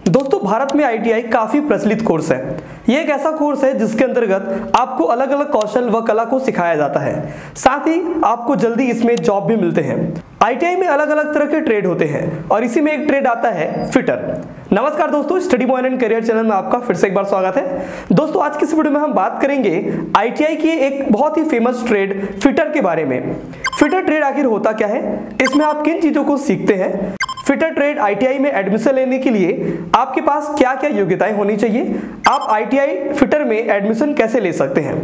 दोस्तों भारत में आईटीआई काफी प्रचलित कोर्स है। यह एक ऐसा कोर्स है जिसके अंतर्गत आपको अलग अलग कौशल व कला को सिखाया जाता है, साथ ही आपको जल्दी इसमें जॉब भी मिलते हैं। आईटीआई में अलग अलग तरह के ट्रेड होते हैं और इसी में एक ट्रेड आता है फिटर। नमस्कार दोस्तों, study point and career channel में आपका फिर से एक बार स्वागत है। दोस्तों आज की इस वीडियो में हम बात करेंगे आईटीआई की एक बहुत ही फेमस ट्रेड फिटर के बारे में। फिटर ट्रेड आखिर होता क्या है, इसमें आप किन चीजों को सीखते हैं, फिटर ट्रेड आईटीआई में एडमिशन लेने के लिए आपके पास क्या क्या योग्यताएं होनी चाहिए, आप आईटीआई फिटर में एडमिशन कैसे ले सकते हैं,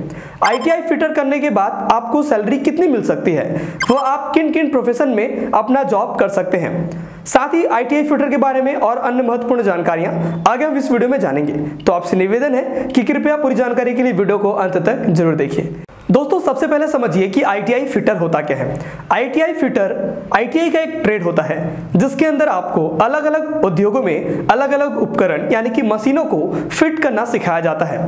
आईटीआई फिटर करने के बाद आपको सैलरी कितनी मिल सकती है, वो आप किन किन प्रोफेशन में अपना जॉब कर सकते हैं, साथ ही आईटीआई फिटर के बारे में और अन्य महत्वपूर्ण जानकारियां आगे हम इस वीडियो में जानेंगे। तो आपसे निवेदन है कि कृपया पूरी जानकारी के लिए वीडियो को अंत तक जरूर देखिए। दोस्तों सबसे पहले समझिए कि आईटीआई फिटर होता क्या है। आईटीआई फिटर आईटीआई का एक ट्रेड होता है जिसके अंदर आपको अलग अलग उद्योगों में अलग अलग उपकरण यानी कि मशीनों को फिट करना सिखाया जाता है।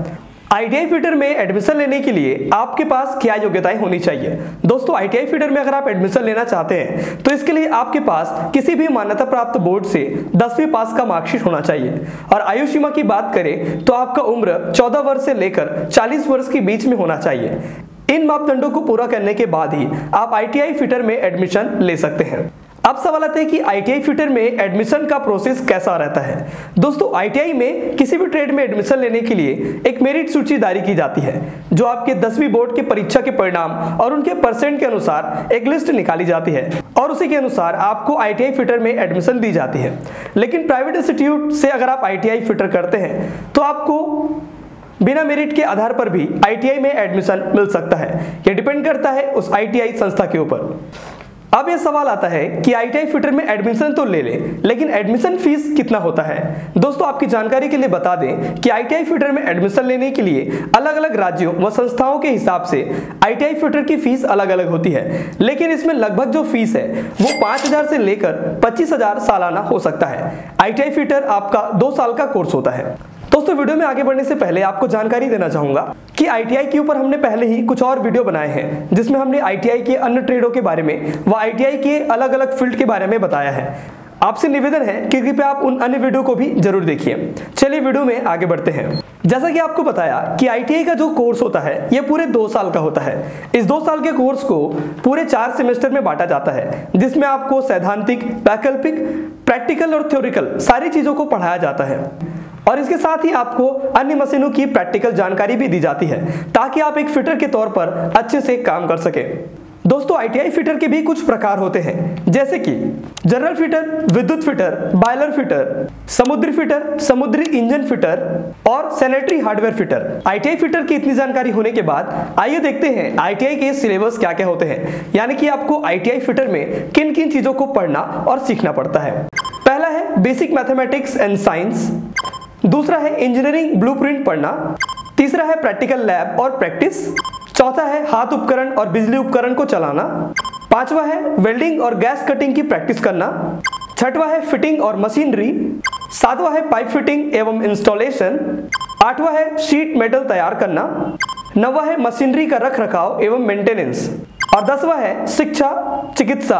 आईटीआई फिटर में एडमिशन लेने के लिए आपके पास क्या योग्यताएं होनी चाहिए। दोस्तों आईटीआई फिटर में अगर आप एडमिशन लेना चाहते हैं तो इसके लिए आपके पास किसी भी मान्यता प्राप्त बोर्ड से 10वीं पास का मार्कशीट होना चाहिए और आयु सीमा की बात करें तो आपका उम्र 14 वर्ष से लेकर 40 वर्ष के बीच में होना चाहिए। इन मापदंडों को पूरा करने के बाद ही आप आईटीआई फिटर में एडमिशन ले सकते हैं। अब सवाल आता है कि आईटीआई फिटर में एडमिशन का प्रोसेस कैसा रहता है। दोस्तों आईटीआई में किसी भी ट्रेड में एडमिशन लेने के लिए एक मेरिट सूची जारी की जाती है जो आपके 10वीं बोर्ड के परीक्षा के परिणाम और उनके परसेंट के अनुसार एक लिस्ट निकाली जाती है और उसी के अनुसार आपको आईटीआई फिटर में एडमिशन दी जाती है। लेकिन प्राइवेट इंस्टीट्यूट से अगर आप आईटीआई फिटर करते हैं तो आपको बिना मेरिट के आधार पर भी आईटीआई में एडमिशन मिल सकता है। यह डिपेंड करता है उस आईटीआई संस्था के ऊपर। अब यह सवाल आता है कि आईटीआई फिटर में एडमिशन तो ले लें लेकिन एडमिशन फीस कितना होता है। दोस्तों आपकी जानकारी के लिए बता दें कि आईटीआई फिटर में एडमिशन लेने के लिए अलग अलग राज्यों व संस्थाओं के हिसाब से आईटीआई फिटर की फीस अलग अलग होती है, लेकिन इसमें लगभग जो फीस है वो 5,000 से लेकर 25,000 सालाना हो सकता है। आईटीआई फिटर आपका 2 साल का कोर्स होता है। दोस्तों वीडियो में आगे बढ़ने से पहले आपको जानकारी देना चाहूंगा कि आईटीआई के ऊपर हमने पहले ही कुछ और वीडियो बनाए हैं जिसमें हमने आईटीआई के अन्य ट्रेडों के बारे में व आईटीआई के अलग अलग फील्ड के बारे में बताया है। आपसे निवेदन है कि कृपया आप उन अन्य वीडियो को भी जरूर देखिए। चलिए वीडियो में आगे बढ़ते हैं। जैसा कि आपको बताया कि आईटीआई का जो कोर्स होता है ये पूरे 2 साल का होता है। इस 2 साल के कोर्स को पूरे 4 सेमेस्टर में बांटा जाता है जिसमें आपको सैद्धांतिक, वैकल्पिक, प्रैक्टिकल और थ्योरिकल सारी चीजों को पढ़ाया जाता है और इसके साथ ही आपको अन्य मशीनों की प्रैक्टिकल जानकारी भी दी जाती है ताकि आप एक फिटर के तौर पर अच्छे से काम कर सके। दोस्तों आईटीआई फिटर के भी कुछ प्रकार होते हैं जैसे कि जनरल फिटर, विद्युत फिटर, बॉयलर फिटर, समुद्री फिटर, समुद्री इंजन फिटर और sanitary hardware fitter. ITI fitter की इतनी जानकारी होने के बाद आइए देखते हैं आईटीआई के सिलेबस क्या क्या होते हैं, यानी कि आपको आईटीआई फिटर में किन किन चीजों को पढ़ना और सीखना पड़ता है। पहला है बेसिक मैथमेटिक्स एंड साइंस, दूसरा है इंजीनियरिंग ब्लूप्रिंट पढ़ना, तीसरा है प्रैक्टिकल लैब और प्रैक्टिस, चौथा है हाथ उपकरण और बिजली उपकरण को चलाना, पांचवा है वेल्डिंग और गैस कटिंग की प्रैक्टिस करना, छठवां है फिटिंग और मशीनरी, सातवां है पाइप फिटिंग एवं इंस्टॉलेशन, आठवां है शीट मेटल तैयार करना, नौवां है मशीनरी का रख रखाव एवं मेंटेनेंस और 10वां है शिक्षा, चिकित्सा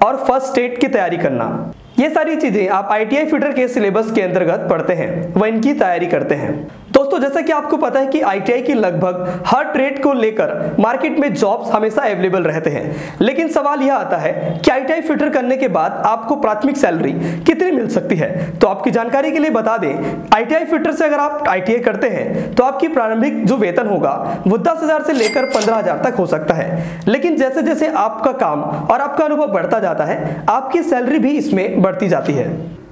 और फर्स्ट एड की तैयारी करना। ये सारी चीजें आप आईटीआई फिटर के सिलेबस के अंतर्गत पढ़ते हैं व इनकी तैयारी करते हैं। दोस्तों जैसा कि आपको पता है कि आईटीआई की लगभग हर ट्रेड को लेकर मार्केट में जॉब्स हमेशा अवेलेबल रहते हैं, लेकिन सवाल यह आता है कि आईटीआई फिटर करने के बाद आपको प्राथमिक सैलरी कितनी मिल सकती है। तो आपकी जानकारी के लिए बता दें, आईटीआई फिटर से अगर आप आईटीआई करते हैं तो आपकी प्रारंभिक जो वेतन होगा वो 10,000 से लेकर 15,000 तक हो सकता है, लेकिन जैसे जैसे आपका काम और आपका अनुभव बढ़ता जाता है आपकी सैलरी भी इसमें बढ़ती जाती है।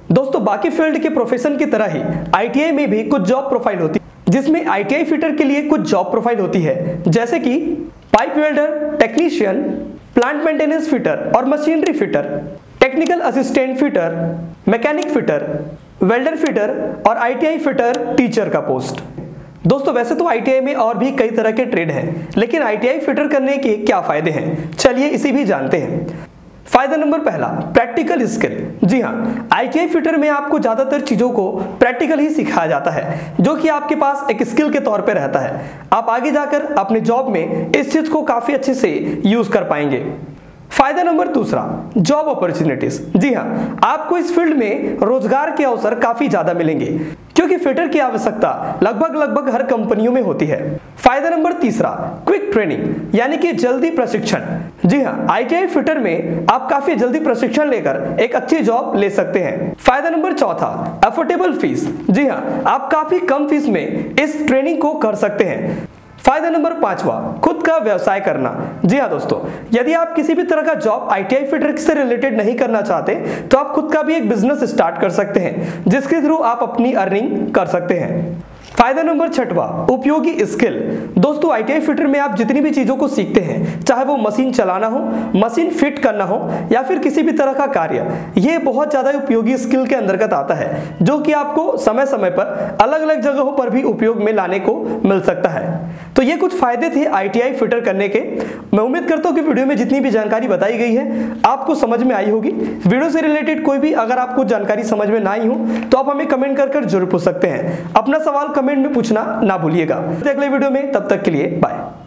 दोस्तों बाकी फील्ड के प्रोफेशन की तरह ही आईटीआई में भी कुछ जॉब प्रोफाइल होती है जिसमें आईटीआई फिटर के लिए कुछ जॉब प्रोफाइल होती है जैसे कि pipe welder, technician, plant maintenance fitter और machinery fitter, technical assistant fitter, mechanic fitter, welder fitter और आईटीआई फिटर टीचर का पोस्ट। दोस्तों वैसे तो आईटीआई में और भी कई तरह के ट्रेड हैं, लेकिन आईटीआई फिटर करने के क्या फायदे हैं, चलिए इसी भी जानते हैं। फायदा नंबर पहला, प्रैक्टिकल स्किल। जी हाँ, आईटीआई फिटर में आपको ज्यादातर चीजों को प्रैक्टिकल ही सिखाया जाता है जो कि आपके पास एक स्किल के तौर पे रहता है। आप आगे जाकर अपने जॉब में इस चीज को काफी अच्छे से यूज कर पाएंगे। फायदा नंबर दूसरा, जॉब अपॉर्चुनिटीज। जी हाँ, आपको इस फील्ड में रोजगार के अवसर काफी ज्यादा मिलेंगे क्योंकि फिटर की आवश्यकता लगभग हर कंपनियों में होती है। फायदा नंबर तीसरा, क्विक ट्रेनिंग यानी कि जल्दी प्रशिक्षण। जी हाँ, आईटीआई फिटर में आप काफी जल्दी प्रशिक्षण लेकर एक अच्छी जॉब ले सकते हैं। फायदा नंबर चौथा, अफोर्डेबल फीस। जी हाँ, आप काफी कम फीस में इस ट्रेनिंग को कर सकते हैं। फायदा नंबर पांचवा, खुद का व्यवसाय करना। जी हाँ दोस्तों, यदि आप किसी भी तरह का जॉब आईटीआई फिटर से रिलेटेड नहीं करना चाहते तो आप खुद का भी एक बिजनेस स्टार्ट कर सकते हैं जिसके थ्रू आप अपनी अर्निंग कर सकते हैं। फायदा नंबर छठवा, उपयोगी स्किल। दोस्तों, आईटीआई फिटर में आप जितनी भी चीजों को सीखते हैं, चाहे वो मशीन चलाना हो, मशीन फिट करना हो या फिर किसी भी तरह का कार्य, ये बहुत ज्यादा उपयोगी स्किल के अंतर्गत आता है जो कि आपको समय समय पर अलग अलग जगहों पर भी उपयोग में लाने को मिल सकता है। तो ये कुछ फायदे थे आईटीआई फिटर करने के। मैं उम्मीद करता हूँ कि वीडियो में जितनी भी जानकारी बताई गई है आपको समझ में आई होगी। वीडियो से रिलेटेड कोई भी अगर आपको जानकारी समझ में ना आई हो तो आप हमें कमेंट कर जरूर पूछ सकते हैं। अपना सवाल कमेंट में पूछना ना भूलिएगा। अगले वीडियो में, तब तक के लिए बाय।